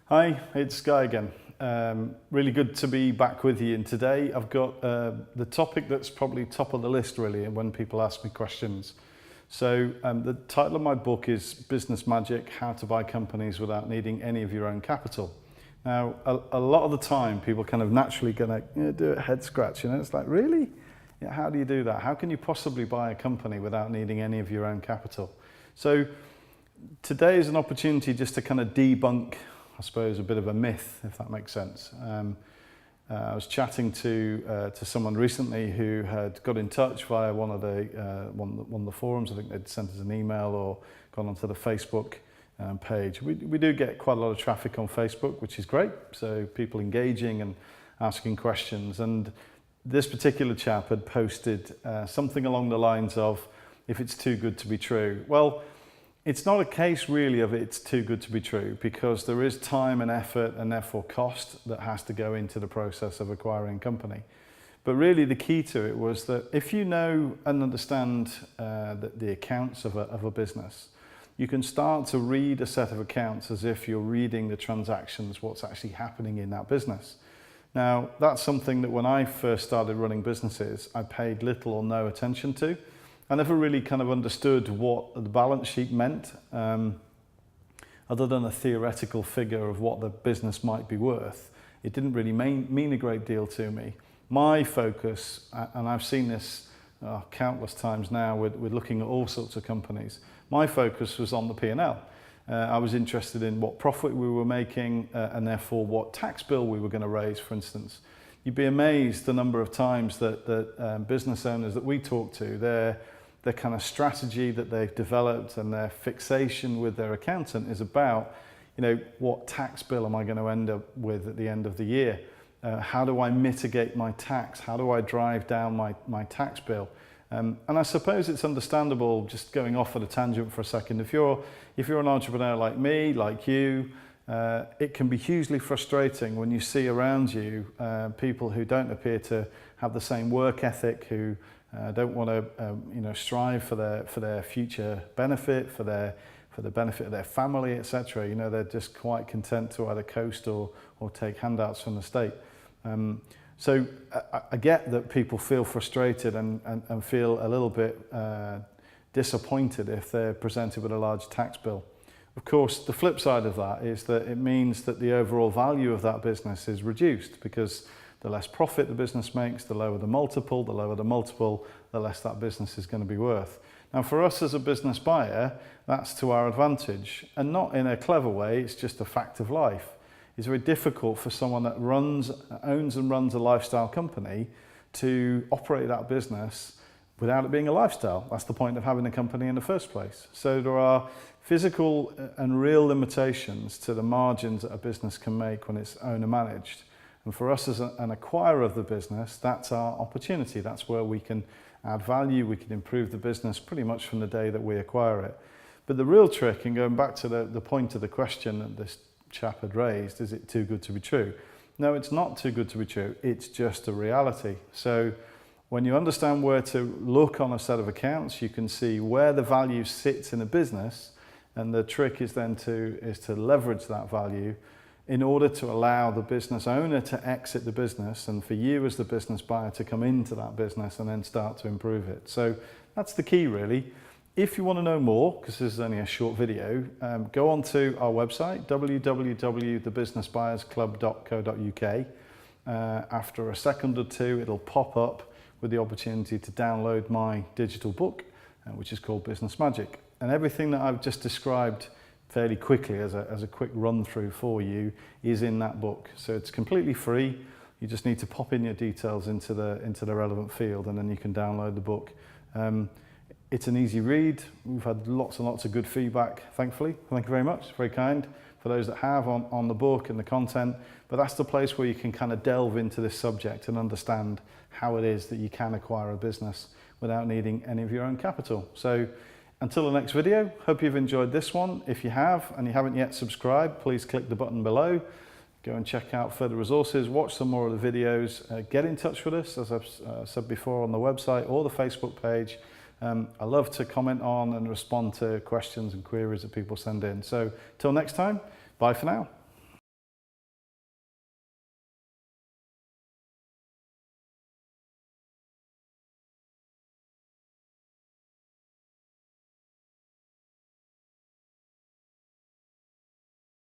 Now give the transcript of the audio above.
Hi, it's Guy again. Really good to be back with you. And today I've got the topic that's probably top of the list really when people ask me questions. So the title of my book is Business Magic: How to Buy Companies Without Needing Any of Your Own Capital. Now, a lot of the time people kind of naturally gonna do a head scratch, it's like, really? Yeah, how do you do that? How can you possibly buy a company without needing any of your own capital? So today is an opportunity just to kind of debunk, I suppose, a bit of a myth, if that makes sense. I was chatting to someone recently who had got in touch via one of the forums. I think they'd sent us an email or gone onto the Facebook page. We do get quite a lot of traffic on Facebook, which is great. So people engaging and asking questions. And this particular chap had posted something along the lines of, if it's too good to be true. Well, it's not a case really of it's too good to be true, because there is time and effort and therefore cost that has to go into the process of acquiring a company. But really the key to it was that if you know and understand the accounts of a business, you can start to read a set of accounts as if you're reading the transactions, what's actually happening in that business. Now, that's something that when I first started running businesses, I paid little or no attention to. I never really kind of understood what the balance sheet meant, other than a theoretical figure of what the business might be worth. It didn't really mean a great deal to me. My focus, and I've seen this countless times now with looking at all sorts of companies, my focus was on the P&L. I was interested in what profit we were making and therefore what tax bill we were going to raise, for instance. You'd be amazed the number of times that business owners that we talk to, their kind of strategy that they've developed and their fixation with their accountant is about, what tax bill am I going to end up with at the end of the year? How do I mitigate my tax? How do I drive down my tax bill? And I suppose it's understandable, just going off at a tangent for a second, if you're an entrepreneur like me, like you, it can be hugely frustrating when you see around you people who don't appear to have the same work ethic, who don't want to strive for their future benefit, for the benefit of their family, etc. They're just quite content to either coast or take handouts from the state. So I get that people feel frustrated and feel a little bit disappointed if they're presented with a large tax bill. Of course, the flip side of that is that it means that the overall value of that business is reduced, because the less profit the business makes, the lower the multiple, the less that business is going to be worth. Now, for us as a business buyer, that's to our advantage, and not in a clever way, it's just a fact of life. It's very difficult for someone that owns and runs a lifestyle company to operate that business without it being a lifestyle. That's the point of having a company in the first place. So there are physical and real limitations to the margins that a business can make when it's owner managed. And for us as an acquirer of the business, that's our opportunity. That's where we can add value, we can improve the business pretty much from the day that we acquire it. But the real trick, and going back to the point of the question that this chap had raised, is it too good to be true? No, it's not too good to be true. It's just a reality. So when you understand where to look on a set of accounts, you can see where the value sits in a business, and the trick is then to leverage that value in order to allow the business owner to exit the business, and for you as the business buyer to come into that business and then start to improve it. So that's the key really. If you want to know more, because this is only a short video, go on to our website, www.thebusinessbuyersclub.co.uk. After a second or two, it'll pop up with the opportunity to download my digital book, which is called Business Magic. And everything that I've just described fairly quickly as a quick run through for you is in that book. So it's completely free. You just need to pop in your details into the relevant field, and then you can download the book. It's an easy read. We've had lots and lots of good feedback, thankfully. Thank you very much. Very kind for those that have on the book and the content. But that's the place where you can kind of delve into this subject and understand how it is that you can acquire a business without needing any of your own capital. So until the next video, hope you've enjoyed this one. If you have and you haven't yet subscribed, please click the button below. Go and check out further resources, watch some more of the videos, get in touch with us, as I've said before, on the website or the Facebook page. I love to comment on and respond to questions and queries that people send in. So till next time, bye for now.